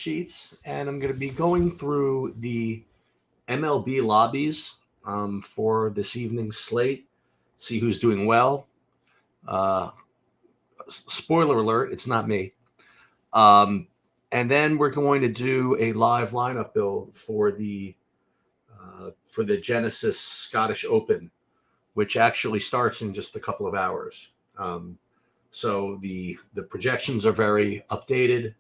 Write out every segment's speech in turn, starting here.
sheets, and I'm going to be going through the MLB lobbies for this evening's slate, see who's doing well. Spoiler alert, it's not me. And then we're going to do a live lineup build for the Genesis Scottish Open, which actually starts in just a couple of hours. So the projections are very updated,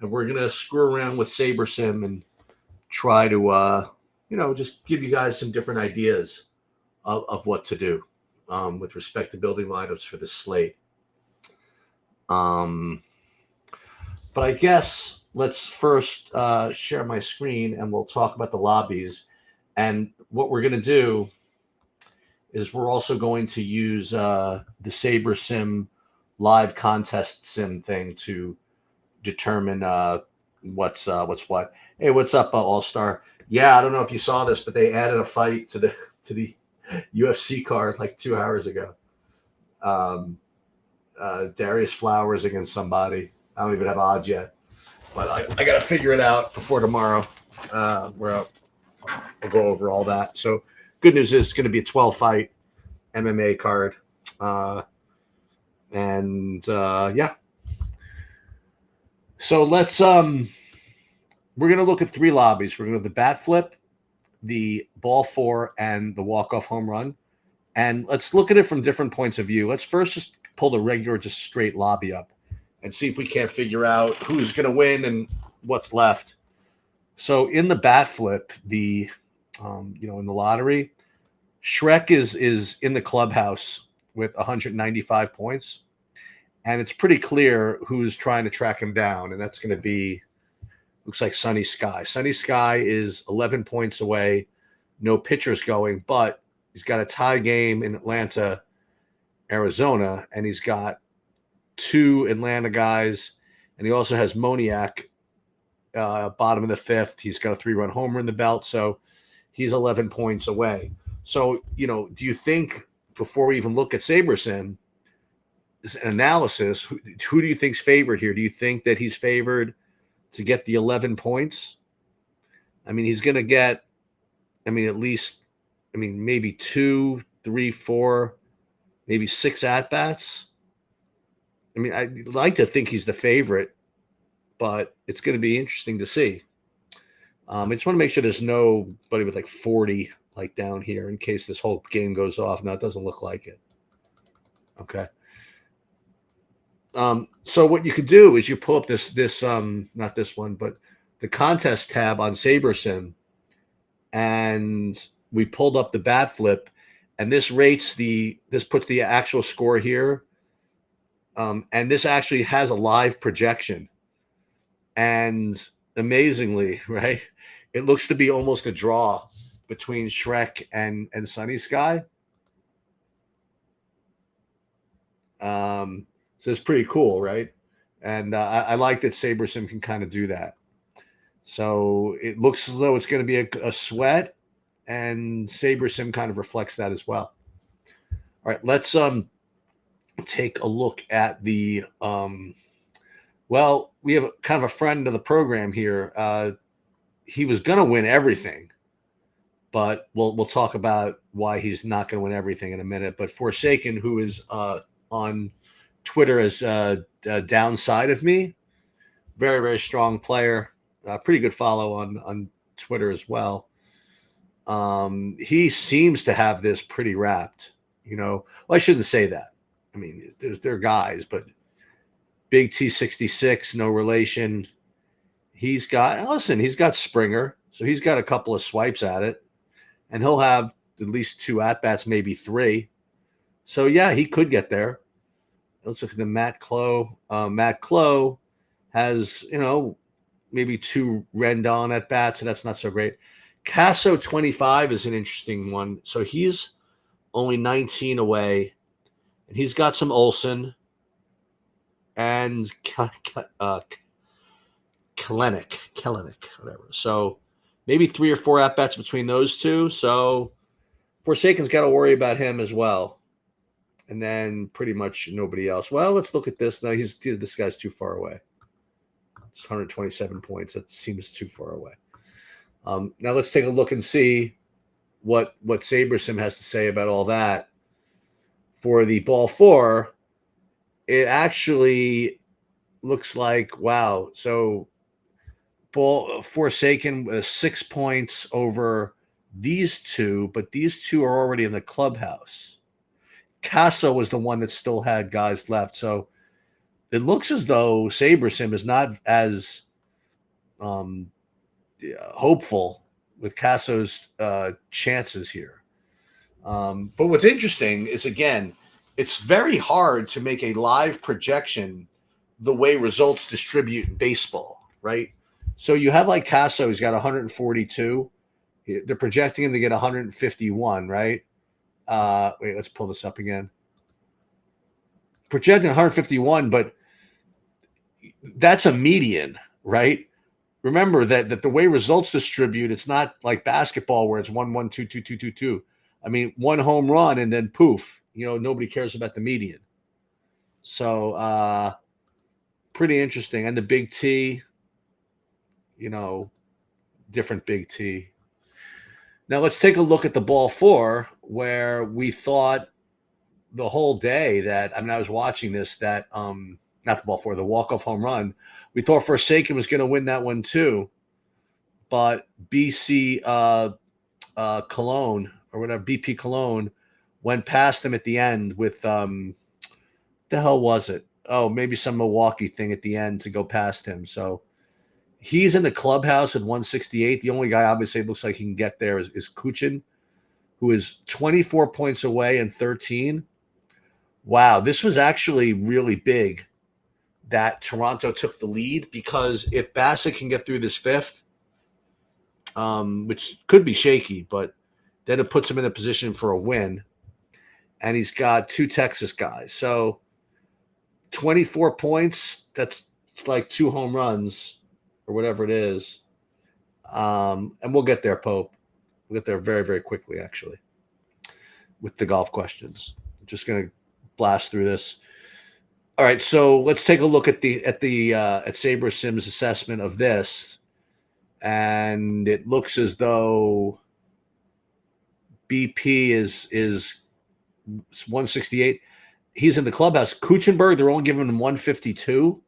and we're gonna screw around with SaberSim and try to just give you guys some different ideas of what to do with respect to building lineups for the slate. But I guess let's first share my screen and we'll talk about the lobbies. And what we're going to do is we're also going to use the SaberSim live contest sim thing to determine what's what. Hey, what's up, All-Star? Yeah, I don't know if you saw this, but they added a fight to the UFC card like 2 hours ago. Darius Flowers against somebody. I don't even have odds yet, but I got to figure it out before tomorrow. Where I'll go over all that. So good news is it's going to be a 12-fight MMA card. Yeah. So let's we're going to look at 3 lobbies. We're going to do the bat flip, the ball 4, and the walk-off home run. And let's look at it from different points of view. Let's first just pull the regular, just straight lobby up and see if we can't figure out who's going to win and what's left. So in the bat flip, in the lottery, Shrek is in the clubhouse with 195 points. And it's pretty clear who's trying to track him down. And that's going to be, looks like Sunny Sky. Sunny Sky is 11 points away. No pitchers going, but he's got a tie game in Atlanta, Arizona, and he's got 2 Atlanta guys. And he also has Moniak, bottom of the 5th. He's got a 3-run homer in the belt. So he's 11 points away. So, do you think, before we even look at SaberSim, analysis, who do you think's favored here? Do you think that he's favored to get the 11 points? I mean, he's going to get, at least, maybe 2, 3, 4, maybe 6 at-bats. I'd like to think he's the favorite, but it's going to be interesting to see. I just want to make sure there's nobody with like 40 like down here in case this whole game goes off. No, it doesn't look like it. Okay. So what you could do is you pull up this not this one, but the contest tab on SaberSim, and we pulled up the bat flip, and this puts the actual score here. And this actually has a live projection. And amazingly, right, it looks to be almost a draw between Shrek and Sunny Sky. So it's pretty cool, right? And I like that SaberSim can kind of do that. So it looks as though it's going to be a sweat, and SaberSim kind of reflects that as well. All right, let's take a look at the we have kind of a friend of the program here. He was going to win everything, but we'll talk about why he's not going to win everything in a minute. But Forsaken, who is on Twitter as downside of me, very, very strong player, pretty good follow on Twitter as well. He seems to have this pretty wrapped, Well, I shouldn't say that. They're guys, but Big T66, no relation. He's got Springer, so he's got a couple of swipes at it, and he'll have at least 2 at-bats, maybe 3. So, yeah, he could get there. Let's look at the Matt Clow. Matt Clow has, maybe 2 Rendon at-bats, so that's not so great. Casso 25 is an interesting one. So he's only 19 away, and he's got some Olsen and Kellenic, whatever. So maybe 3 or 4 at-bats between those 2. So Forsaken's got to worry about him as well. And then pretty much nobody else. Well, let's look at this. No, this guy's too far away. It's 127 points. That seems too far away. Now let's take a look and see what SaberSim has to say about all that. For the ball 4, it actually looks like, wow. So ball Forsaken 6 points over these two, but these two are already in the clubhouse. Casso was the one that still had guys left. So it looks as though SaberSim is not as hopeful with Casso's chances here. But what's interesting is, again, it's very hard to make a live projection the way results distribute in baseball, right? So you have like Casso, he's got 142. They're projecting him to get 151, right? Wait, let's pull this up again. Projecting 151, but that's a median, right? Remember that the way results distribute, it's not like basketball where it's 1-1, 2-2, 2-2, 2. I mean, one home run and then poof. Nobody cares about the median. So pretty interesting. And the big T, different big T. Now let's take a look at the ball 4, where we thought the whole day that, I was watching this, that not the ball 4, the walk-off home run. We thought Forsaken was going to win that one too, but BC Cologne or whatever, BP Cologne went past him at the end with the hell was it? Oh, maybe some Milwaukee thing at the end to go past him. So he's in the clubhouse at 168. The only guy obviously looks like he can get there is Kuchin, who is 24 points away and 13. Wow, this was actually really big that Toronto took the lead, because if Bassett can get through this 5th, which could be shaky, but then it puts him in a position for a win. And he's got 2 Texas guys. So 24 points, that's like 2 home runs or whatever it is. And we'll get there, Pope. We'll get there very, very quickly, actually, with the golf questions. I'm just going to blast through this. All right, so let's take a look at SaberSim's assessment of this. And it looks as though BP is 168. He's in the clubhouse. Kuchenberg, they're only giving him 152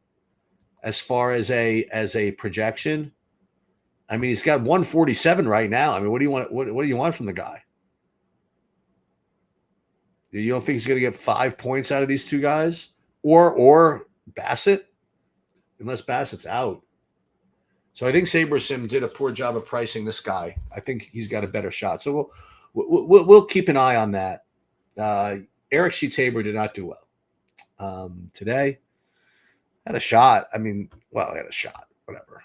as far as a projection. I mean, he's got 147 right now. I mean, what do you want? What do you want from the guy? You don't think he's going to get 5 points out of these two guys, or Bassett, unless Bassett's out? So I think SaberSim did a poor job of pricing this guy. I think he's got a better shot. So we'll keep an eye on that. Eric C. Tabor did not do well today. Had a shot. I mean, well, he had a shot. Whatever.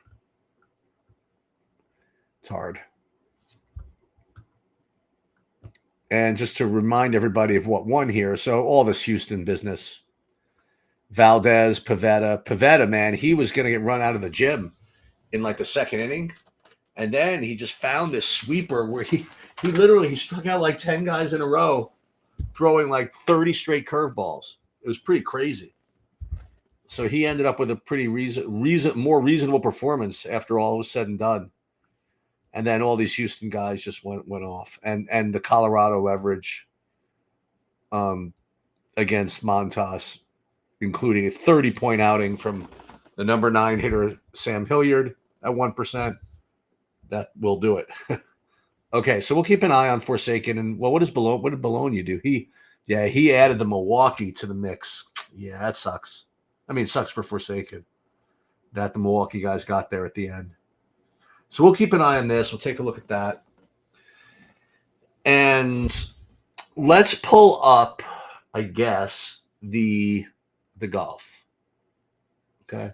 It's hard. And just to remind everybody of what won here. So all this Houston business. Valdez, Pavetta, man, he was going to get run out of the gym in like the 2nd inning. And then he just found this sweeper where he struck out like 10 guys in a row, throwing like 30 straight curveballs. It was pretty crazy. So he ended up with a pretty more reasonable performance after all was said and done. And then all these Houston guys just went off. And the Colorado leverage against Montas, including a 30-point outing from the number 9 hitter, Sam Hilliard, at 1%. That will do it. Okay, so we'll keep an eye on Forsaken. And, well, what did Bologna do? He added the Milwaukee to the mix. Yeah, that sucks. I mean, it sucks for Forsaken that the Milwaukee guys got there at the end. So we'll keep an eye on this. We'll take a look at that. And let's pull up, I guess, the golf. Okay.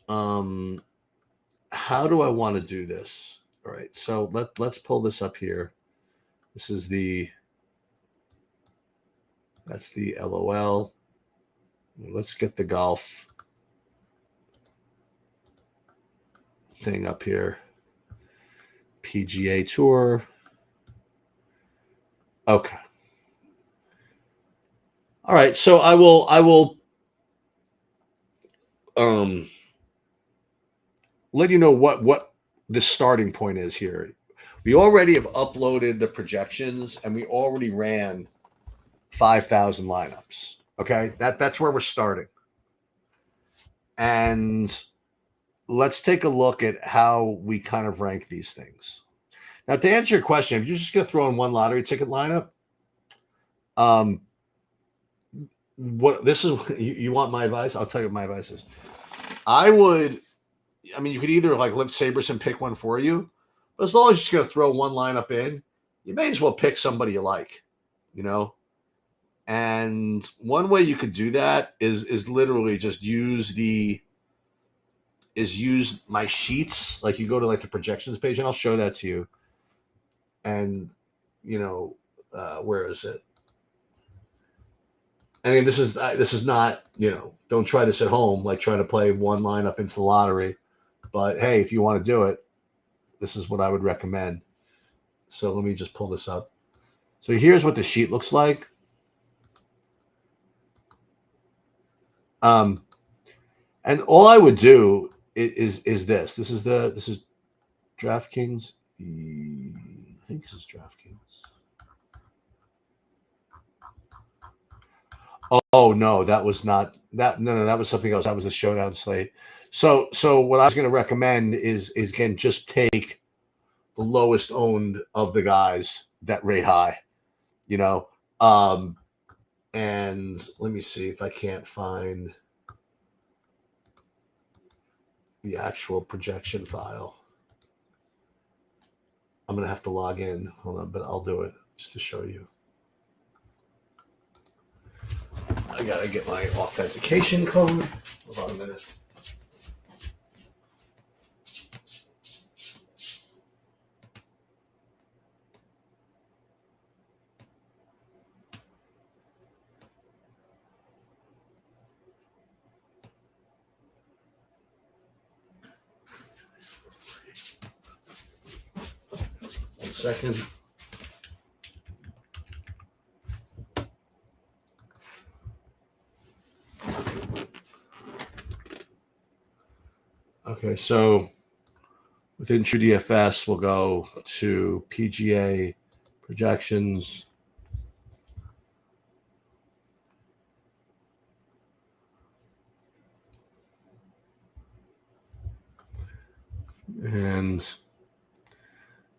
How do I want to do this? All right. So let's pull this up here. This is that's the LOL. Let's get the golf thing up here. PGA Tour. Okay. All right. So I will let you know what the starting point is here. We already have uploaded the projections, and we already ran 5,000 lineups. Okay, that's where we're starting, and let's take a look at how we kind of rank these things. Now, to answer your question, if you're just going to throw in one lottery ticket lineup, what this is, you want my advice? I'll tell you what my advice is. I mean, you could either like lift Sabres and pick one for you, but as long as you're going to throw one lineup in, you may as well pick somebody you like, you know? And one way you could do that is literally just use my sheets. Like you go to like the projections page, and I'll show that to you. And where is it? I mean, this is not, don't try this at home, like trying to play one lineup into the lottery. But hey, if you want to do it, this is what I would recommend. So let me just pull this up. So here's what the sheet looks like. And all I would do is this. This is DraftKings. I think this is DraftKings. Oh no, that was not that. No, that was something else. That was a showdown slate. So what I was going to recommend is again just take the lowest owned of the guys that rate high, and let me see if I can't find the actual projection file. I'm going to have to log in. Hold on, but I'll do it just to show you. I got to get my authentication code. Hold on a minute. One second. Okay, so within TrueDFS, we'll go to PGA projections. And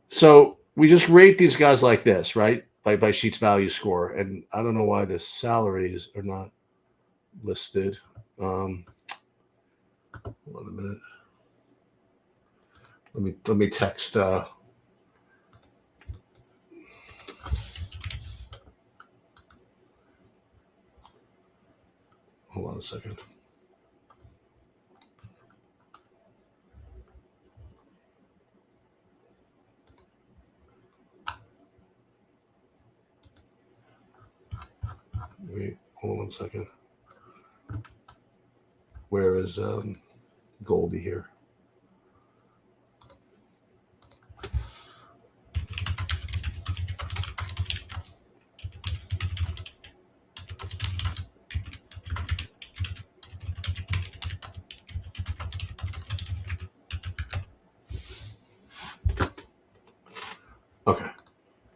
so we just rate these guys like this, right? By Sheets value score. And I don't know why the salaries are not listed. Hold on a minute. Let me text. Hold on a second. Wait, hold on a second. Where is Goldie here? Okay.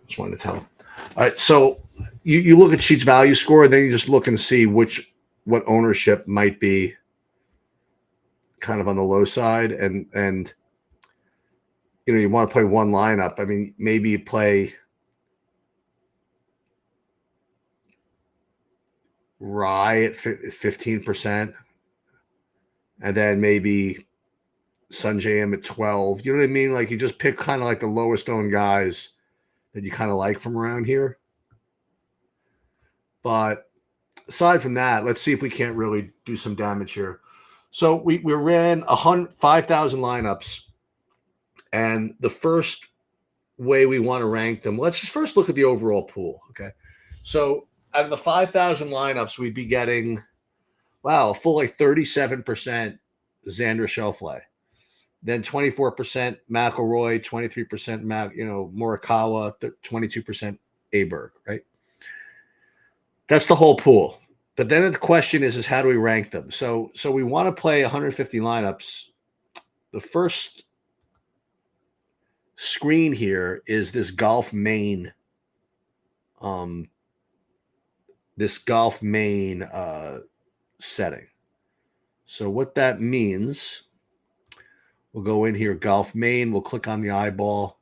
Just wanted to tell him. All right. So you look at Sheets value score, and then you just look and see what ownership might be kind of on the low side. And you want to play one lineup. I mean, maybe you play Rye at 15%, and then maybe Sanjay M at 12. You know what I mean? Like you just pick kind of like the lowest owned guys that you kind of like from around here. But aside from that, let's see if we can't really do some damage here. So we ran 5,000 lineups, and the first way we want to rank them, let's just first look at the overall pool. Okay. So out of the 5,000 lineups, we'd be getting, a full like 37% Xander Schauffele. Then 24% McIlroy, 23% Morikawa, 22% Aberg, right? That's the whole pool. But then the question is how do we rank them? So we want to play 150 lineups, the first screen here is this Golf Main. This Golf Main setting. So what that means, we'll go in here, Golf Main. We'll click on the eyeball.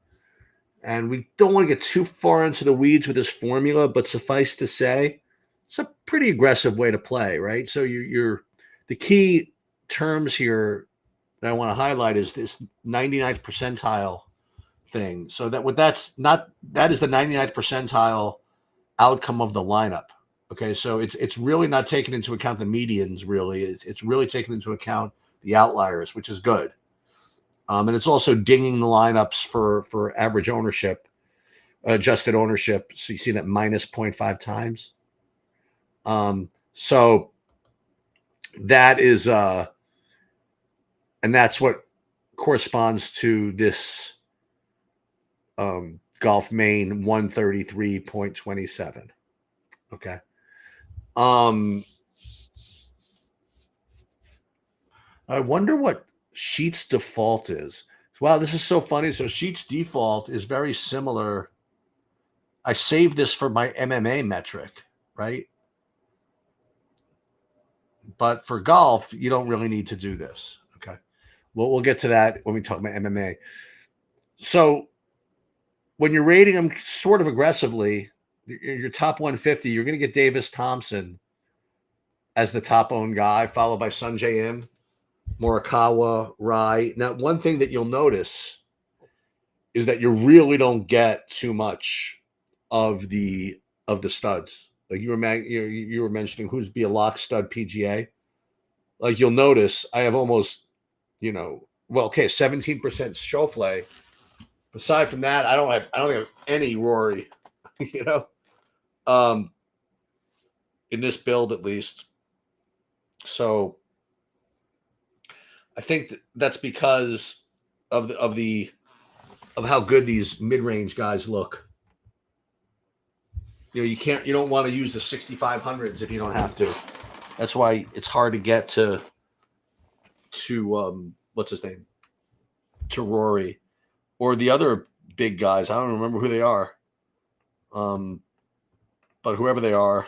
And we don't want to get too far into the weeds with this formula, but suffice to say, it's a pretty aggressive way to play, right? So you're the key terms here that I want to highlight is this 99th percentile thing. So that is the 99th percentile outcome of the lineup. Okay, so it's really not taking into account the medians. Really, it's really taking into account the outliers, which is good. And it's also dinging the lineups for average ownership, adjusted ownership. So you see that minus 0.5 times. So that is, and that's what corresponds to this Golf Main 133.27. Okay. I wonder what Sheet's default is. Wow, this is so funny. So Sheet's default is very similar. I saved this for my MMA metric, right? But for golf, you don't really need to do this. Okay. Well, we'll get to that when we talk about MMA. So when you're rating them sort of aggressively, your top 150, you're going to get Davis Thompson as the top owned guy, followed by Sungjae Im, Morikawa, Rai. Now, one thing that you'll notice is that you really don't get too much of the studs. Like you were mentioning who's be a lock stud PGA. Like you'll notice, I have almost, 17% Schauffele. Aside from that, I don't have any Rory, in this build at least. So I think that's because of how good these mid-range guys look. You don't want to use the 6,500s if you don't have to. That's why it's hard to get to what's his name? To Rory or the other big guys. I don't remember who they are. But whoever they are,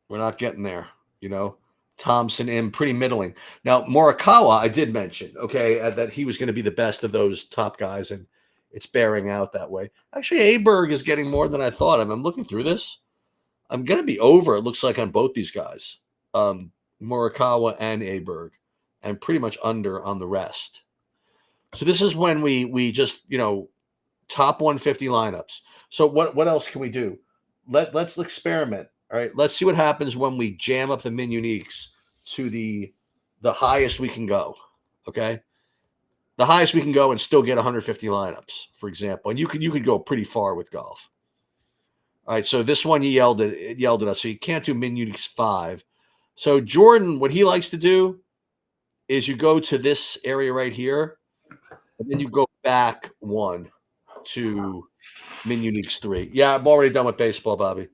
we're not getting there, Thompson in pretty middling. Now, Morikawa, I did mention, that he was going to be the best of those top guys, and it's bearing out that way. Actually, Aberg is getting more than I thought. I'm looking through this. I'm going to be over, it looks like, on both these guys, Morikawa and Aberg, and pretty much under on the rest. So this is when we just, top 150 lineups. So what else can we do? Let's experiment. All right, let's see what happens when we jam up the min uniques to the highest we can go. Okay, the highest we can go and still get 150 lineups, for example. And you could go pretty far with golf. All right, so this one he yelled at us. So you can't do min uniques 5. So Jordan, what he likes to do is you go to this area right here, and then you go back 1 to min uniques 3. Yeah, I'm already done with baseball, Bobby.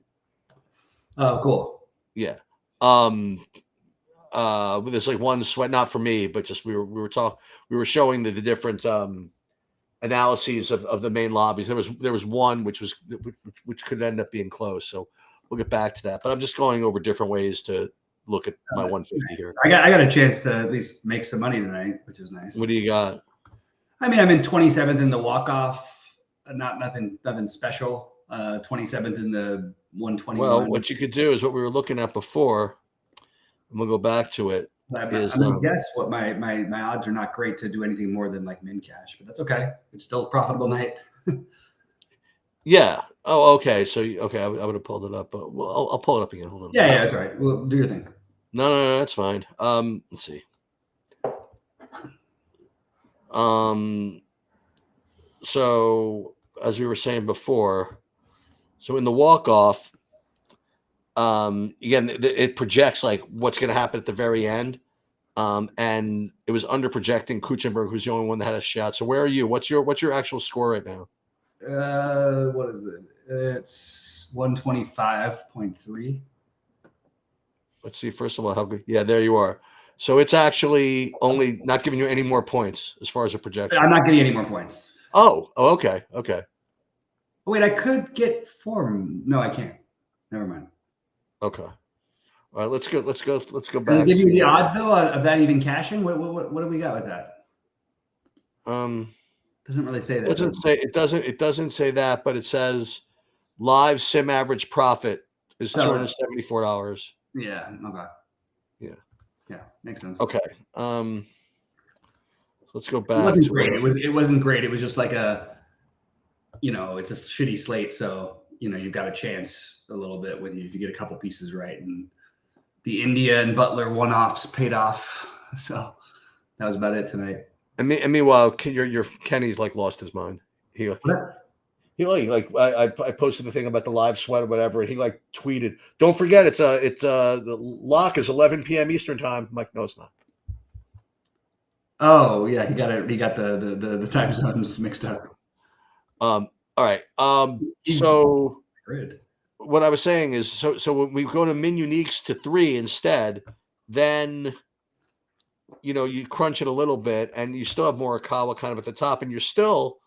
Oh, cool. Yeah. There's like one sweat, not for me, but just we were showing the different analyses of the main lobbies. There was one which could end up being close. So we'll get back to that. But I'm just going over different ways to look at my 150 nice. here. I got a chance to at least make some money tonight, which is nice. What do you got? I mean, I'm in 27th in the walk-off. Nothing special. 27th in the 121. Well, what you could do is what we were looking at before. I'm gonna go back to it. I'm gonna guess what my odds are not great to do anything more than like min cash, but that's okay. It's still a profitable night. Yeah. Oh, okay. So I would have pulled it up, but I'll pull it up again. Hold on. Yeah, that's all right. Well, do your thing. No, that's fine. Let's see. So as we were saying before, so in the walk-off, again, it projects like what's going to happen at the very end. And it was under projecting Kuchenberg, who's the only one that had a shot. So where are you? What's your actual score right now? What is it? It's 125.3. Let's see. First of all, how good? Yeah, there you are. So it's actually only not giving you any more points as far as a projection. I'm not getting any more points. Oh, okay. Oh, wait, I could get 4. No, I can't. Never mind. Okay. All right, let's go back. Does it give you the odds though of that even cashing? What do we got with that? Doesn't really say that. It doesn't say that, but it says live sim average profit is $274. Yeah. Okay. Yeah, makes sense. Okay. So let's go back. It wasn't great. It wasn't great. It was just like it's a shitty slate, so you've got a chance a little bit with you if you get a couple pieces right. And the India and Butler one-offs paid off, so that was about it tonight. And meanwhile, your Kenny's like lost his mind. I posted the thing about the live sweat or whatever, and he like tweeted, "Don't forget, the lock is 11 p.m. Eastern time." I'm like, no, it's not. Oh yeah, he got it. He got the time zones mixed up. All right. So what I was saying is, so when we go to min uniques to 3 instead, then you crunch it a little bit, and you still have Morikawa kind of at the top, and you're still.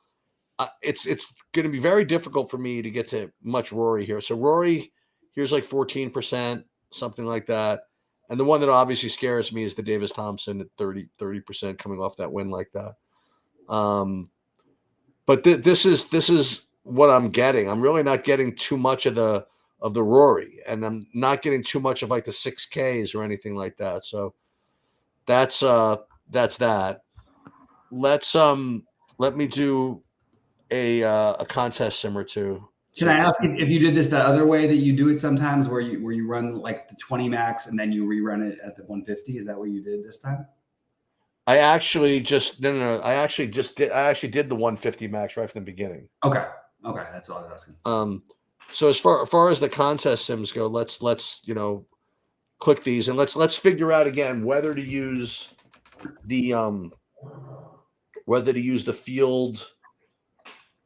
It's going to be very difficult for me to get to much Rory here. So Rory here's like 14%, something like that. And the one that obviously scares me is the Davis Thompson at 30% coming off that win like that. But this is what I'm getting. I'm really not getting too much of the Rory, and I'm not getting too much of like the 6Ks or anything like that. So that's that. Let me do a contest sim or two. Can I ask if you did this the other way that you do it sometimes, where you run like the 20 max and then you rerun it at the 150? Is that what you did this time? I actually just no. I actually did the 150 max right from the beginning. Okay, that's all I was asking. So as far as the contest sims go, let's click these and let's figure out again whether to use the field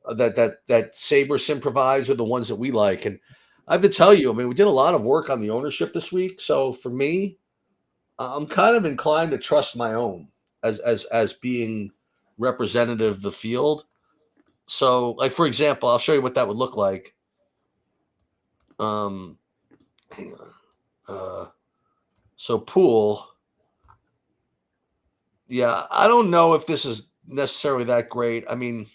that Saber Sim provides, or the ones that we like. And I have to tell you, I mean, we did a lot of work on the ownership this week. So for me, I'm kind of inclined to trust my own as being representative of the field. So, like, for example, I'll show you what that would look like. Hang on. So pool. Yeah, I don't know if this is necessarily that great. I mean,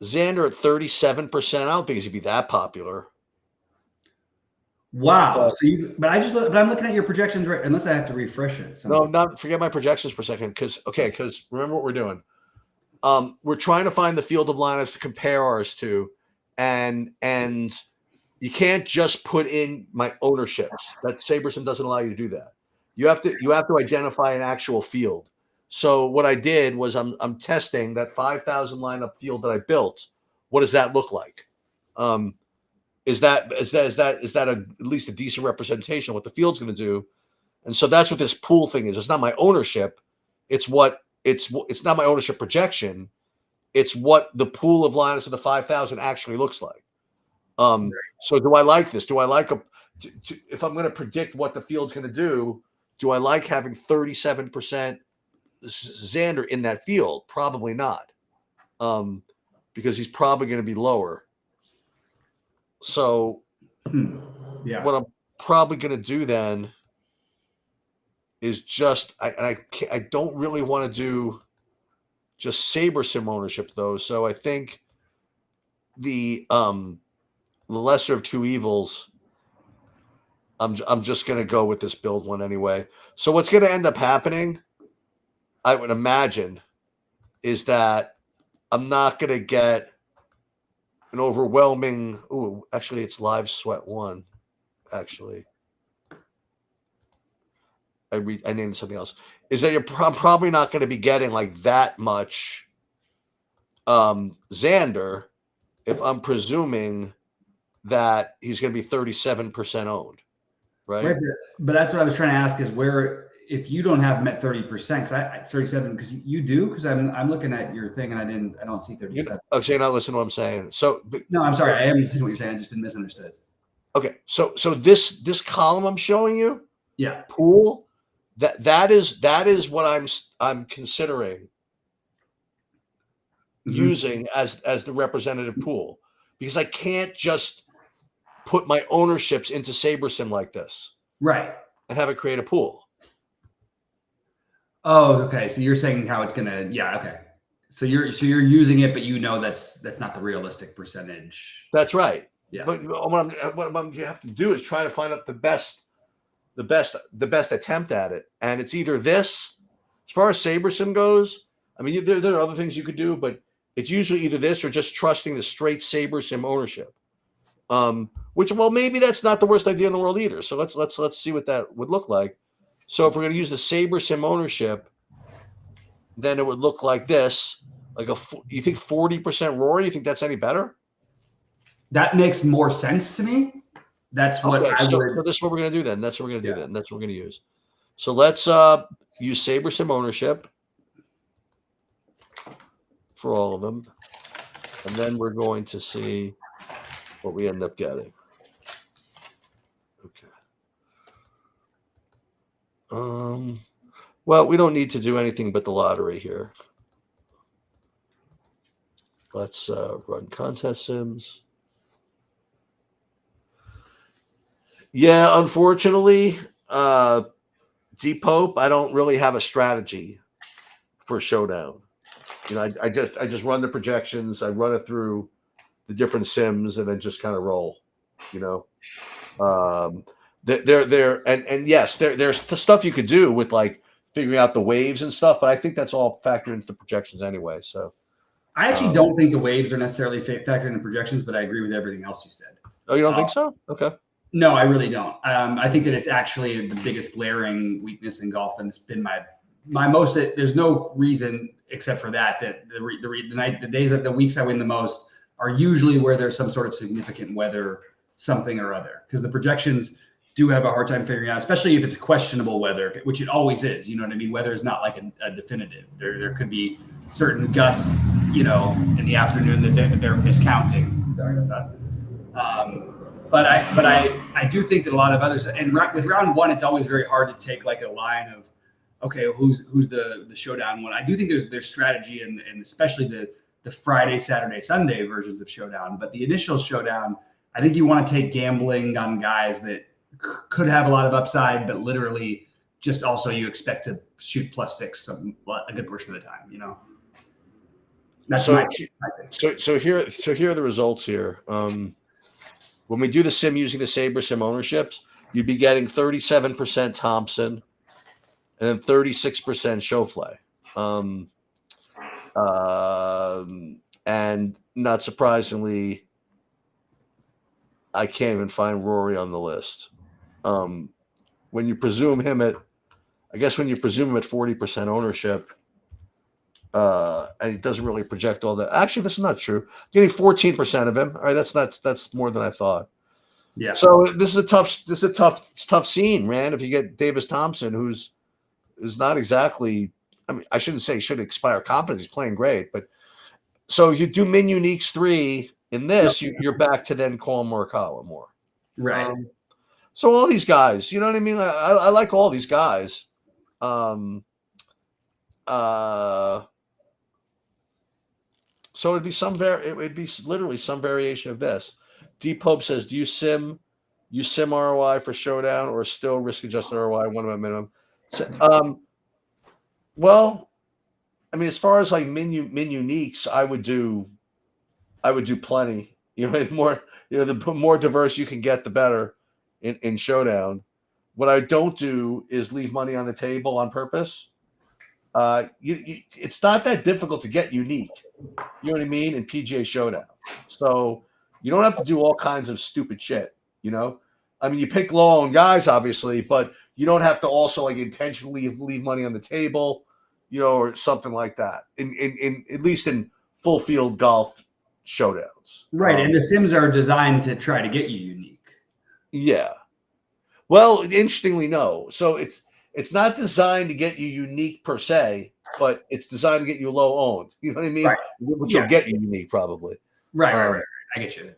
Xander at 37%. I don't think he's gonna be that popular. Wow. But I'm looking at your projections right. Unless I have to refresh it. No, forget my projections for a second. Because remember what we're doing. We're trying to find the field of lineups to compare ours to, and you can't just put in my ownerships. That Saberson doesn't allow you to do that. You have to identify an actual field. So what I did was I'm testing that 5,000 lineup field that I built. What does that look like? Is that at least a decent representation of what the field's going to do? And so that's what this pool thing is. It's not my ownership. It's not my ownership projection. It's what the pool of lineups of the 5,000 actually looks like. So do I like this? Do I like if I'm going to predict what the field's going to do? Do I like having 37% Xander in that field? Probably not, because he's probably going to be lower. So, what I'm probably going to do then is just I don't really want to do just Saber Sim ownership though. So I think the lesser of two evils. I'm just going to go with this build one anyway. So what's going to end up happening, I would imagine, is that I'm not going to get an overwhelming. Ooh, actually, it's Live Sweat 1. Actually, I named something else. Is that I'm probably not going to be getting like that much Xander if I'm presuming that he's going to be 37% owned. Right. But that's what I was trying to ask is where, if you don't have met 30%, because I 37, because you do, because I'm looking at your thing and I don't see 37. Okay, now listen to what I'm saying. So no, I'm sorry, I am listening to what you're saying. I just didn't misunderstood. Okay, so this column I'm showing you, yeah, pool, That is what I'm considering using as the representative pool, because I can't just put my ownerships into SaberSim like this, right, and have it create a pool. Oh, okay. So you're saying how it's gonna, yeah, okay. So you're using it, but that's not the realistic percentage. That's right. Yeah. But what you have to do is try to find out the best attempt at it, and it's either this. As far as SaberSim goes, I mean, there are other things you could do, but it's usually either this or just trusting the straight SaberSim ownership. Which, well, maybe that's not the worst idea in the world either. So let's see what that would look like. So if we're going to use the SaberSim ownership, then it would look like this. Like you think 40% Rory? You think that's any better? That makes more sense to me. That's what okay, I so, would. So this is what we're going to do then. That's what we're going to do then. That's what we're going to use. So let's use SaberSim ownership for all of them. And then we're going to see what we end up getting. Okay. Well, we don't need to do anything but the lottery here. Let's run contest sims. Yeah, unfortunately, D-Pope, I don't really have a strategy for Showdown. You know, I just run the projections. I run it through the different sims and then just kind of roll. You know, and yes, there's stuff you could do with like figuring out the waves and stuff, but I think that's all factored into the projections anyway. So I actually don't think the waves are necessarily factored into projections, but I agree with everything else you said. Oh, you don't think so? Okay. No, I really don't. I think that it's actually the biggest glaring weakness in golf, and it's been my most. There's no reason except for that the days of the weeks I win the most are usually where there's some sort of significant weather, something or other, because the projections do have a hard time figuring out, especially if it's questionable weather, which it always is. You know what I mean? Weather is not like a definitive. There could be certain gusts, you know, in the afternoon that they're miscounting. Sorry about that. But I do think that a lot of others, and with round one, it's always very hard to take like a line of, okay, who's the Showdown one. I do think there's strategy and especially the Friday, Saturday, Sunday versions of Showdown. But the initial Showdown, I think you want to take gambling on guys that could have a lot of upside, but literally just also you expect to shoot +6 a good portion of the time. You know. That's so here are the results here. When we do the sim using the SaberSim ownerships, you'd be getting 37% Thompson and then 36% Schauffele. And not surprisingly, I can't even find Rory on the list. When you presume him at 40% ownership, and he doesn't really project all that. Actually, this is not true. Getting 14% of him. All right, that's more than I thought. Yeah. So this is a tough scene, man. If you get Davis Thompson, who's not exactly, I mean, I shouldn't say should expire confidence. He's playing great, but so you do min uniques 3 in this, you're back to then call Morikawa more. Right. So all these guys, you know what I mean? I like all these guys. So it'd be literally some variation of this. D Pope says, "Do you sim ROI for Showdown or still risk adjusted ROI 1 at minimum?" So, well, I mean, as far as like min uniques, I would do plenty. You know, the more diverse you can get, the better in Showdown. What I don't do is leave money on the table on purpose. It's not that difficult to get unique. You know what I mean? In PGA Showdown. So you don't have to do all kinds of stupid shit, you know? I mean, you pick low on guys, obviously, but you don't have to also like intentionally leave money on the table, you know, or something like that. In at least in full field golf showdowns. Right. And the sims are designed to try to get you unique. Yeah. Well, interestingly, no. So it's not designed to get you unique per se, but it's designed to get you low owned. You know what I mean? Right. Which will get you unique probably. Right. I get you.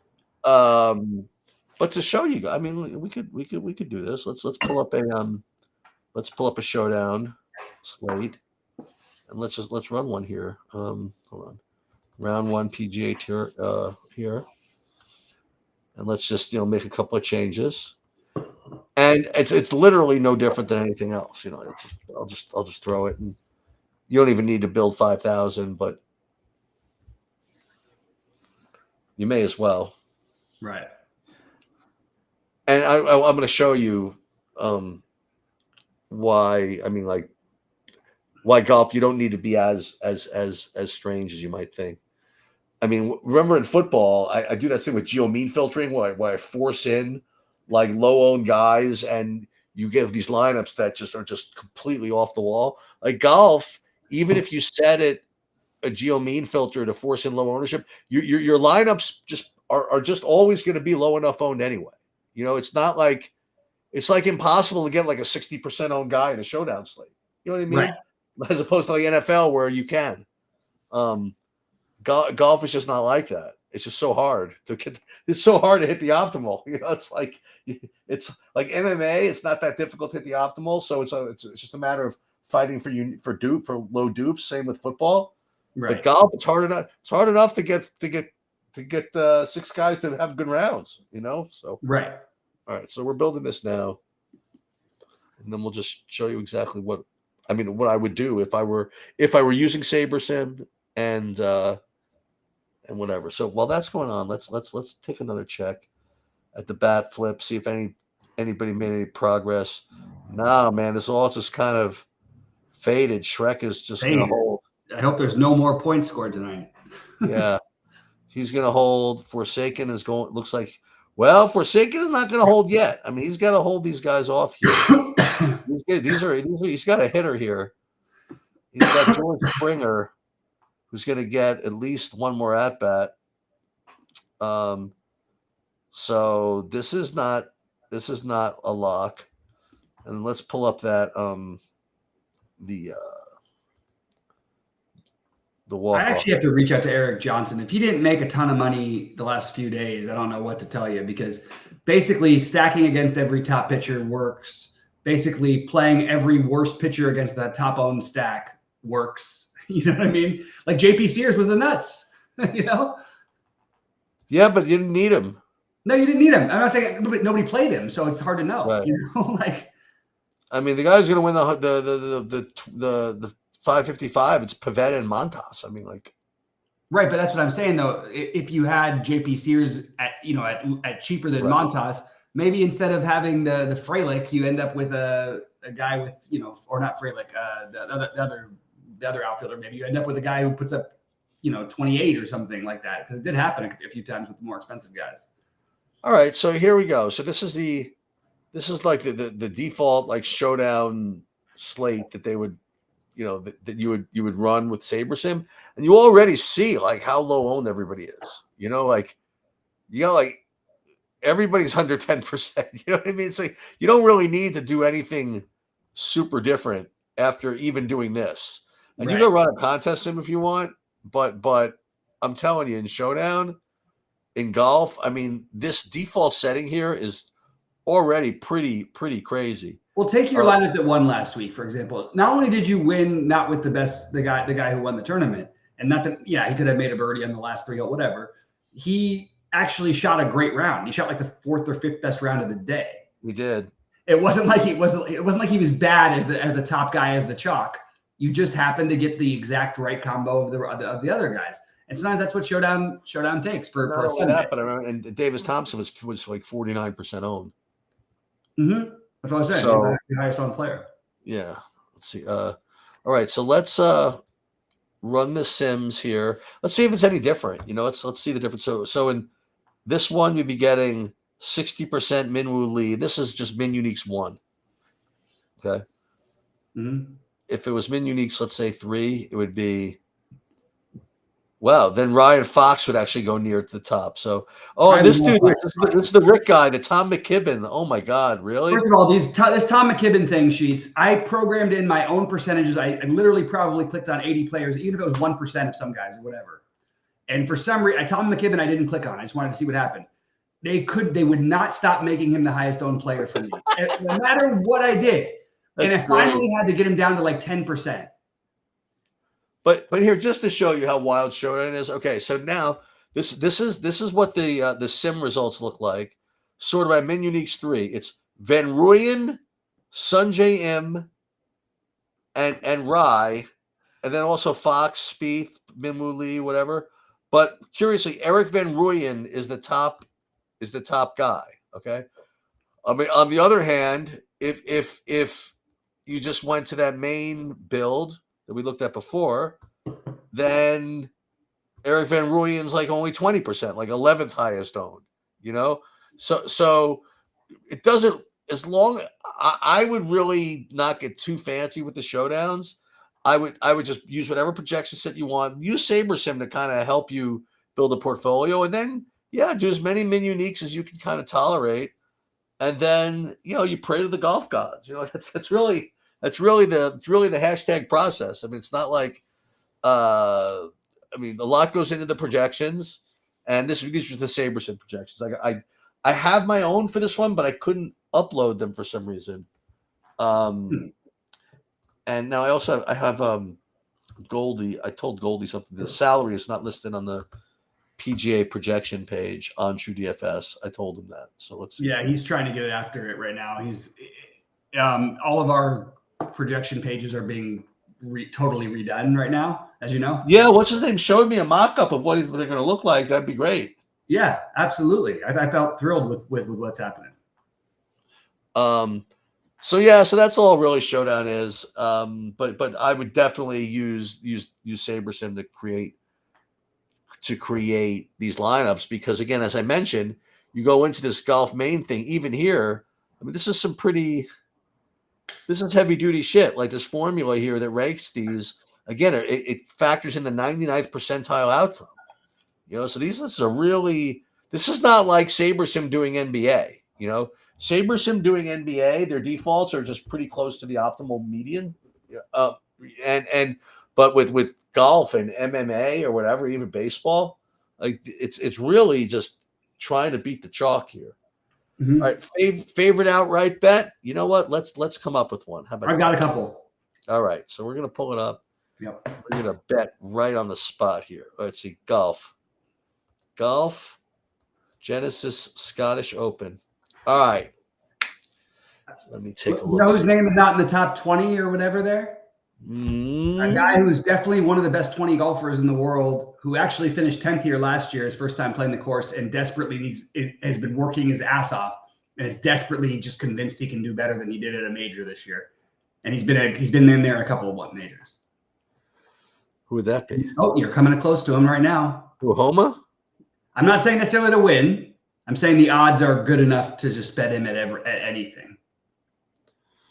But to show you, I mean, we could do this. Let's pull up a let's pull up a showdown slate, and let's run one here. Hold on, round 1 PGA Tour here, and let's just make a couple of changes. And it's literally no different than anything else. I'll just throw it, and you don't even need to build 5,000, but you may as well. Right. And I'm going to show you why. I mean, like, why golf you don't need to be as strange as you might think. I mean, remember in football, I do that thing with geo-mean filtering where I force in like low-owned guys, and you give these lineups that just are just completely off the wall. Like golf, even if you set it a geo-mean filter to force in low ownership, your lineups are just always going to be low enough owned anyway. It's not like it's like impossible to get like a 60% owned guy in a showdown slate. You know what I mean? Right. As opposed to like NFL where you can. Golf is just not like that. It's just so hard to get. It's so hard to hit the optimal. It's like MMA. It's not that difficult to hit the optimal. So it's just a matter of fighting for low dupes. Same with football. Right. But golf, it's hard enough. It's hard enough to get 6 guys to have good rounds. So right. All right. So we're building this now, and then we'll just show you exactly what I would do if I were using SaberSim and whatever. So while that's going on, let's take another check at the bat flip, see if anybody made any progress. No, man, this all just kind of faded. Shrek is just going to hold. I hope there's no more points scored tonight. Yeah, he's going to hold. Forsaken is going. Looks like. Well, Forsaken is not going to hold yet. I mean, he's got to hold these guys off here. He's got a hitter here. He's got George Springer, who's going to get at least one more at bat. So this is not a lock. And let's pull up that the walk. I actually have to reach out to Eric Johnson. If he didn't make a ton of money the last few days, I don't know what to tell you, because basically stacking against every top pitcher works. Basically playing every worst pitcher against that top owned stack works. You know what I mean? Like JP Sears was the nuts, Yeah, but you didn't need him. No, you didn't need him. I'm not saying, but nobody played him, so it's hard to know. Right. Like, I mean, the guy who's going to win the 555, it's Pavetta and Montas. I mean, like, right, but that's what I'm saying though. If you had JP Sears at cheaper than Montas, maybe instead of having the Frelick, you end up with a guy with or not Frelick, the other outfielder. Maybe you end up with a guy who puts up 28 or something like that, because it did happen a few times with the more expensive guys. All right, so here we go. So this is like the default like showdown slate that they would that you would run with SaberSim, and you already see like how low owned everybody is. Like everybody's under 10%. You know what I mean? It's like you don't really need to do anything super different after even doing this. And you can run a contest sim if you want, but I'm telling you, in showdown, in golf, I mean, this default setting here is already pretty crazy. Well, take your lineup that won last week, for example. Not only did you win, not with the guy who won the tournament, and not that, he could have made a birdie on the last 3 or whatever. He actually shot a great round. He shot like the 4th or 5th best round of the day. He did. It wasn't like he was bad as the top guy as the chalk. You just happened to get the exact right combo of the other guys. And sometimes that's what showdown takes for a Sunday. But I remember, and Davis Thompson was like 49% owned. Mm-hmm. That's what I was saying. So, the highest owned player. Yeah. Let's see. All right. So let's run the Sims here. Let's see if it's any different. Let's see the difference. So in this one, you'd be getting 60% Minwoo lead. This is just Min Uniques 1. Okay. Mm-hmm. If it was Min Uniques, let's say 3, it would be. Wow, then Ryan Fox would actually go near to the top. So, this dude, this is the Rick guy, the Tom McKibben. Oh my God, really? First of all, this Tom McKibben thing sheets, I programmed in my own percentages. I literally probably clicked on 80 players, even if it was 1% of some guys or whatever. And for some reason, Tom McKibben, I didn't click on. I just wanted to see what happened. They would not stop making him the highest owned player for me. No matter what I did. And That's I great. finally had to get him down to like 10%. But here, just to show you how wild Showdown is. Okay, so now this is what the sim results look like. Sort of by Min Uniques 3. It's Van Rooyen, Sunjay M, and Rai, and then also Fox, Spieth, Minwoo Lee, whatever. But curiously, Eric Van Rooyen is the top guy. Okay. I mean, on the other hand, if you just went to that main build that we looked at before, then Eric Van Rooyen's like only 20%, like 11th highest owned. You know, so it doesn't. As long I would really not get too fancy with the showdowns. I would just use whatever projection set you want. Use SaberSim to kind of help you build a portfolio, and then do as many min uniques as you can kind of tolerate. And then you pray to the golf gods. That's really the hashtag process. I mean, it's not like a lot goes into the projections, and these are the SaberSim projections. I have my own for this one, but I couldn't upload them for some reason. And now I have Goldie. I told Goldie something. The salary is not listed on the PGA projection page on TrueDFS. I told him that. So let's see. Yeah, he's trying to get after it right now. He's all of our projection pages are being totally redone right now, as you know. Yeah, what's his name? Showed me a mock-up of what they're going to look like. That'd be great. Yeah, absolutely. I felt thrilled with what's happening. So that's all really Showdown is. But I would definitely use SaberSim to create these lineups, because again, as I mentioned, you go into this golf main thing, even here, I mean, this is heavy duty shit. Like this formula here that ranks these, again, it factors in the 99th percentile outcome. So this is not like SaberSim doing NBA. SaberSim doing NBA, their defaults are just pretty close to the optimal median. But with golf and MMA or whatever, even baseball, like it's really just trying to beat the chalk here. Mm-hmm. All right, favorite outright bet. You know what? Let's come up with one. How about I've got a couple. All right, so we're gonna pull it up. Yep. We're gonna bet right on the spot here. Let's see, golf, Genesis Scottish Open. All right, let me take a look. You know whose name is not in the top 20 or whatever there? A guy who's definitely one of the best 20 golfers in the world, who actually finished 10th here last year, his first time playing the course, and desperately has been working his ass off, and is desperately just convinced he can do better than he did at a major this year. And he's been in there a couple of majors. Who would that be? Oh, you're coming close to him right now. Homa? I'm not saying necessarily to win. I'm saying the odds are good enough to just bet him at anything.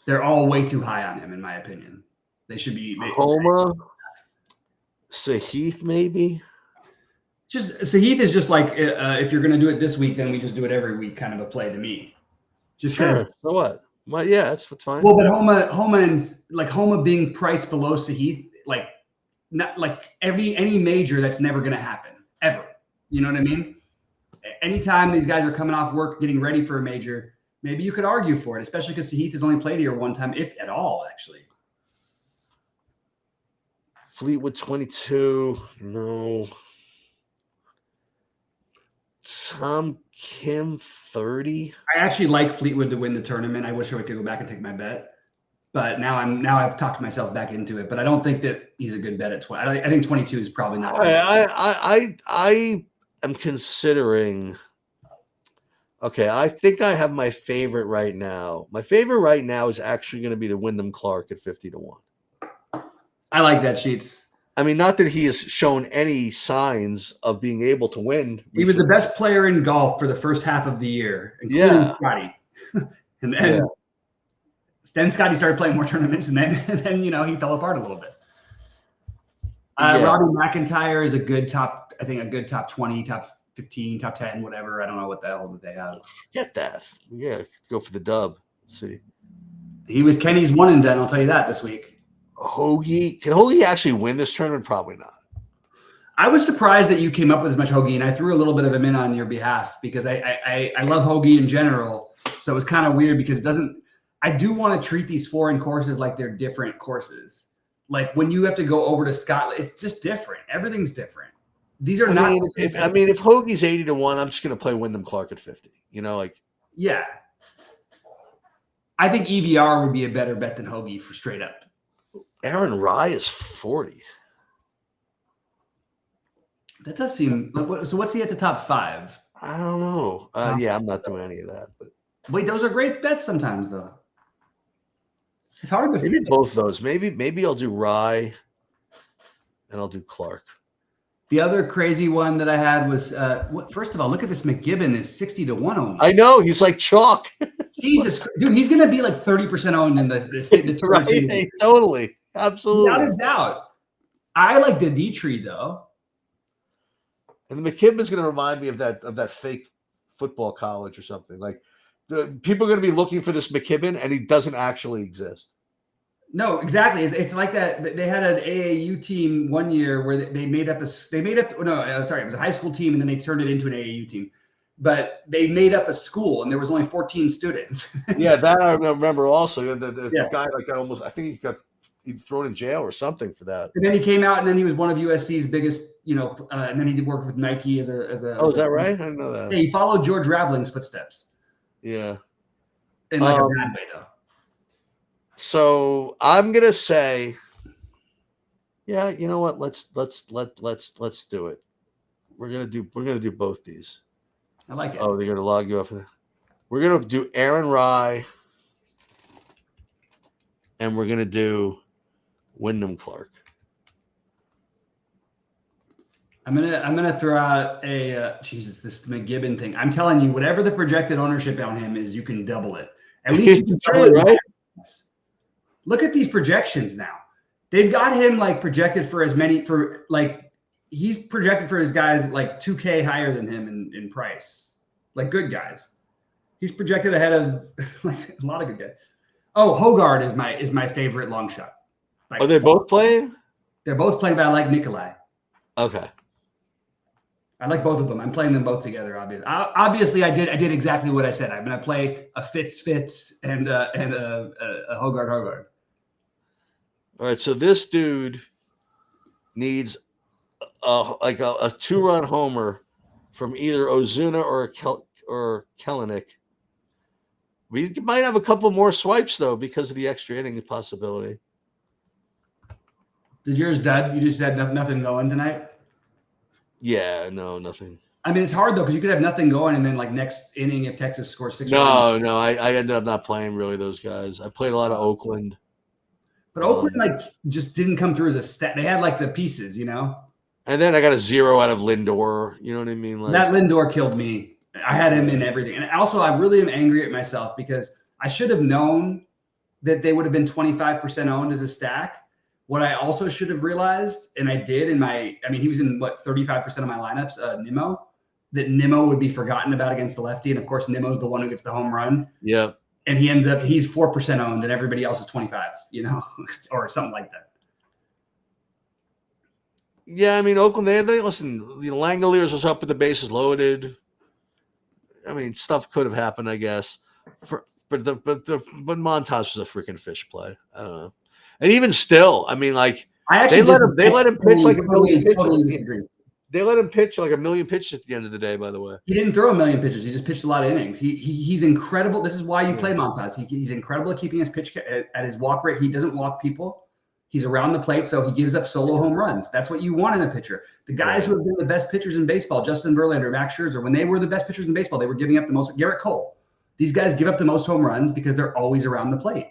They're all way too high on him, in my opinion. They should be Homa, Sahith, maybe. Just Sahith is just like if you're going to do it this week, then we just do it every week, kind of a play to me. Just sure. So what? Well, yeah, that's fine. Well, but Homa being priced below Sahith, like not like any major, that's never going to happen ever. You know what I mean? Anytime these guys are coming off work, getting ready for a major, maybe you could argue for it, especially because Sahith has only played here one time, if at all, actually. Fleetwood 22, no. Tom Kim 30. I actually like Fleetwood to win the tournament. I wish I could go back and take my bet, but now I've talked myself back into it. But I don't think that he's a good bet at 20. I think 22 is probably not. I am considering. Okay, I think I have my favorite right now. My favorite right now is actually going to be the Wyndham Clark at 50-1. I like that, Sheets. I mean, not that he has shown any signs of being able to win. He was the best player in golf for the first half of the year, including Scotty. And then Scotty started playing more tournaments, and then he fell apart a little bit. Robbie McIntyre is a good top 20, top 15, top 10, whatever. I don't know what the hell they have. Get that. Yeah, go for the dub. Let's see. He was Kenny's one and done, I'll tell you that this week. Hoagie. Can Hoagie actually win this tournament? Probably not. I was surprised that you came up with as much Hoagie, and I threw a little bit of him in on your behalf because I love Hoagie in general. So it was kind of weird because I do want to treat these foreign courses like they're different courses. Like when you have to go over to Scotland, it's just different. Everything's different. These are not. If Hoagie's 80-1, I'm just going to play Wyndham Clark at 50. Yeah. I think EVR would be a better bet than Hoagie for straight up. Aaron Rye is 40. That does seem. So what's he at the top 5? I don't know. Yeah, I'm not doing any of that. But wait, those are great bets sometimes, though. It's hard to maybe both those. Maybe I'll do Rye, and I'll do Clark. The other crazy one that I had was, first of all, look at this. McGibbon is 60-1 only. I know. He's like chalk. Jesus, dude, he's going to be like 30% owned in the right, hey, totally. Absolutely. Without a doubt. I like the Dietrich, though. And the McKibben's going to remind me of that fake football college or something. Like, the people are going to be looking for this McKibben, and he doesn't actually exist. No, exactly. It's like that. They had an AAU team one year where it was a high school team, and then they turned it into an AAU team. But they made up a school, and there was only 14 students. Yeah, that I remember also. The guy I think he thrown in jail or something for that. And then he came out, and then he was one of USC's biggest, and then he worked with Nike as a. Oh, is that right? I didn't know that. Yeah, he followed George Raveling's footsteps. Yeah. In like a bad way, though. So I'm gonna say, yeah, you know what? Let's do it. We're gonna do both these. I like it. Oh, they're gonna log you off. We're gonna do Aaron Rye, and we're gonna do Wyndham Clark. I'm gonna throw out this McGibbon thing. I'm telling you, whatever the projected ownership on him is, you can double it. At least you can double it, right? Look at these projections now. They've got him like projected for he's projected for his guys like 2K higher than him in price. Like good guys. He's projected ahead of like a lot of good guys. Oh, Hogard is my favorite long shot. Are they both playing? They're both playing, but I like Nikolai. Okay. I like both of them. I'm playing them both together. Obviously, I did exactly what I said. I'm going to play a Fitz and a Hogard. All right, so this dude needs a 2-run homer from either Ozuna or Kellenic. We might have a couple more swipes though because of the extra inning possibility. Did yours dud? You just had nothing going tonight? Yeah, no, nothing. I mean, it's hard though because you could have nothing going, and then like next inning, if Texas scores 6. No, I ended up not playing really those guys. I played a lot of Oakland. But Oakland just didn't come through as a stat. They had like the pieces, And then I got a 0 out of Lindor. You know what I mean? Like, that Lindor killed me. I had him in everything. And also, I really am angry at myself because I should have known that they would have been 25% owned as a stack. What I also should have realized, and I did he was in 35% of my lineups, Nimmo, that Nimmo would be forgotten about against the lefty. And of course, Nimmo's the one who gets the home run. Yeah. And he's 4% owned and everybody else is 25, or something like that. Yeah, I mean, Oakland, they listen, the Langoliers was up with the bases loaded. I mean, stuff could have happened, I guess. But Montas was a freaking fish play. I don't know. And even still, I mean, like, they let him pitch like a million pitches. They let him pitch like a million pitches at the end of the day, by the way. He didn't throw a million pitches. He just pitched a lot of innings. He's incredible. This is why you play Montas. He's incredible at keeping his pitch at his walk rate. He doesn't walk people. He's around the plate, so he gives up solo home runs. That's what you want in a pitcher. The guys who have been the best pitchers in baseball, Justin Verlander, Max Scherzer, when they were the best pitchers in baseball, they were giving up the most. Garrett Cole. These guys give up the most home runs because they're always around the plate.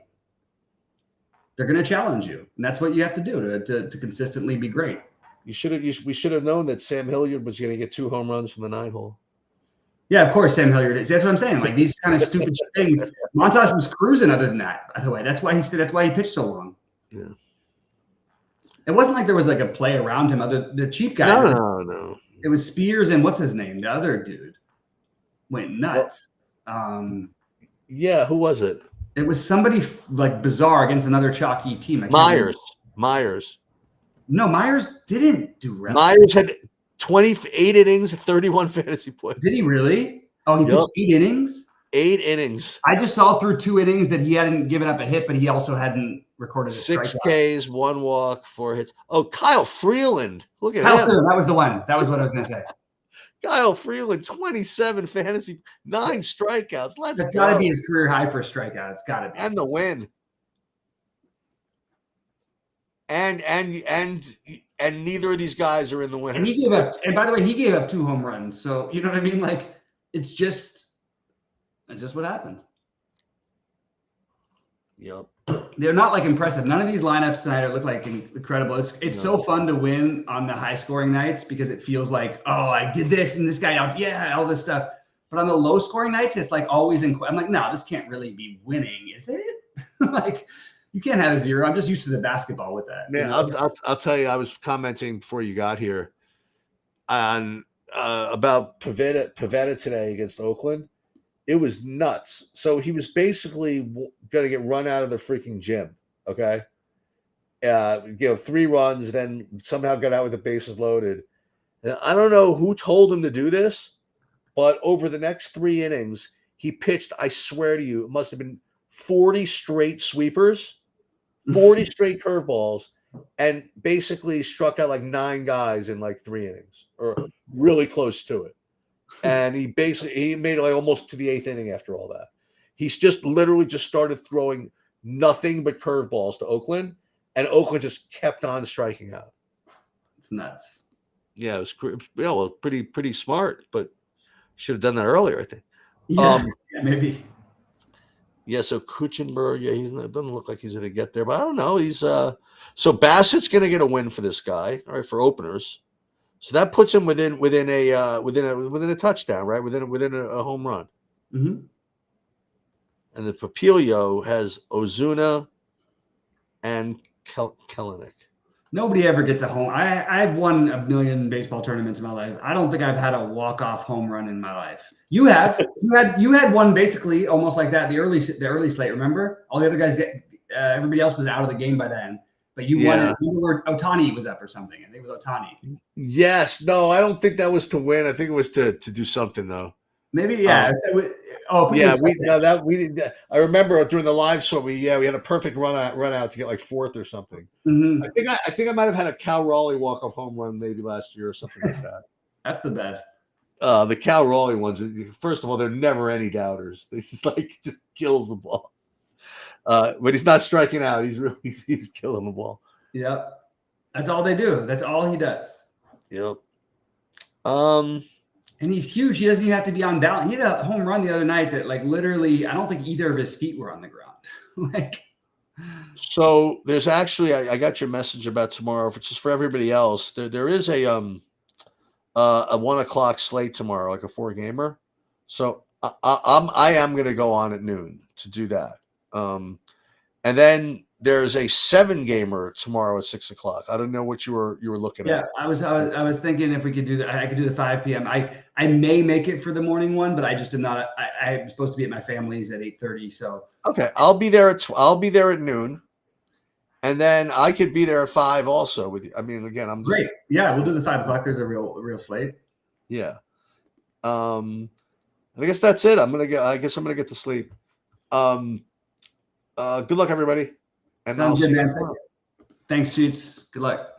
They're going to challenge you, and that's what you have to do to consistently be great. We should have known that Sam Hilliard was going to get 2 home runs from the 9-hole. Yeah, of course, Sam Hilliard is. That's what I'm saying. Like these kind of stupid things. Montas was cruising. Other than that, by the way, that's why he pitched so long. Yeah. It wasn't like there was like a play around him. The cheap guy. No. It was Spears and what's his name? The other dude went nuts. Yeah, who was it? It was somebody like bizarre against another chalky team. Myers. No, Myers didn't do well. Myers had 28 innings, 31 fantasy points. Did he really? Oh, he pitched 8 innings? 8 innings. I just saw through 2 innings that he hadn't given up a hit, but he also hadn't recorded a 6 strikeout. Ks, 1 walk, 4 hits. Oh, Kyle Freeland. Look at Kyle him. Freeland, that was the one. That was what I was going to say. Kyle Freeland, 27 fantasy, 9 strikeouts. Let's That's go. got to be his career high for a strikeout. It's got to be. And the win. And neither of these guys are in the winner. And he gave up. And by the way, he gave up 2 home runs. So you know what I mean? Like it's just what happened. Yep. They're not like impressive. None of these lineups tonight look like incredible. It's so fun to win on the high scoring nights because it feels like, oh, I did this and this guy out, yeah, all this stuff. But on the low scoring nights, it's like always I'm like, no, this can't really be winning, is it? Like you can't have a 0. I'm just used to the basketball with that. Man, you know? I'll tell you, I was commenting before you got here on about Pavetta today against Oakland. It was nuts. So he was basically going to get run out of the freaking gym. Okay. 3 runs, then somehow got out with the bases loaded. And I don't know who told him to do this, but over the next 3 innings, he pitched, I swear to you, it must have been 40 straight sweepers, 40 straight curveballs, and basically struck out like 9 guys in like 3 innings or really close to it. And he made like almost to the 8th inning after all that. He's just literally just started throwing nothing but curveballs to Oakland, and Oakland just kept on striking out. It's nuts. Yeah, it was pretty smart, but should have done that earlier, I think. Yeah, maybe. Yeah, so Kuchenberg, it doesn't look like he's going to get there, but I don't know. He's so Bassett's going to get a win for this guy, all right, for openers. So that puts him within a touchdown, right? Within a home run. Mm-hmm. And the Papilio has Ozuna and Kelenic. Nobody ever gets a home. I've won a million baseball tournaments in my life. I don't think I've had a walk-off home run in my life. You have. You had one basically almost like that. The early slate. Remember, all the other guys everybody else was out of the game by then. But you won it. Where Ohtani was up or something. I think it was Ohtani. Yes. No, I don't think that was to win. I think it was to do something though. Maybe, yeah. I remember during the live show we had a perfect run out to get like 4th or something. Mm-hmm. I think I might have had a Cal Raleigh walk-off home run maybe last year or something like that. That's the best. The Cal Raleigh ones, first of all, they're never any doubters. They just kills the ball. But he's not striking out. He's killing the ball. Yep. That's all they do. That's all he does. Yep. And he's huge. He doesn't even have to be on balance. He had a home run the other night that, like, literally, I don't think either of his feet were on the ground. So there's actually, I got your message about tomorrow, which is for everybody else. There is a 1 o'clock slate tomorrow, like a 4-gamer. So I am going to go on at noon to do that. And then there's a 7-gamer tomorrow at 6 o'clock. I don't know what you were looking at. Yeah, I was thinking if we could do that, I could do the 5 p.m. I may make it for the morning one, but I just am not. I'm supposed to be at my family's at 8:30. So okay, I'll be there at noon, and then I could be there at 5 also with you. I mean, again, I'm just, great. Yeah, we'll do the 5 o'clock. There's a real slate. Yeah. And I guess that's it. I'm gonna get to sleep. Good luck, everybody. And Sounds good, man. Thanks, Shoots. Good luck.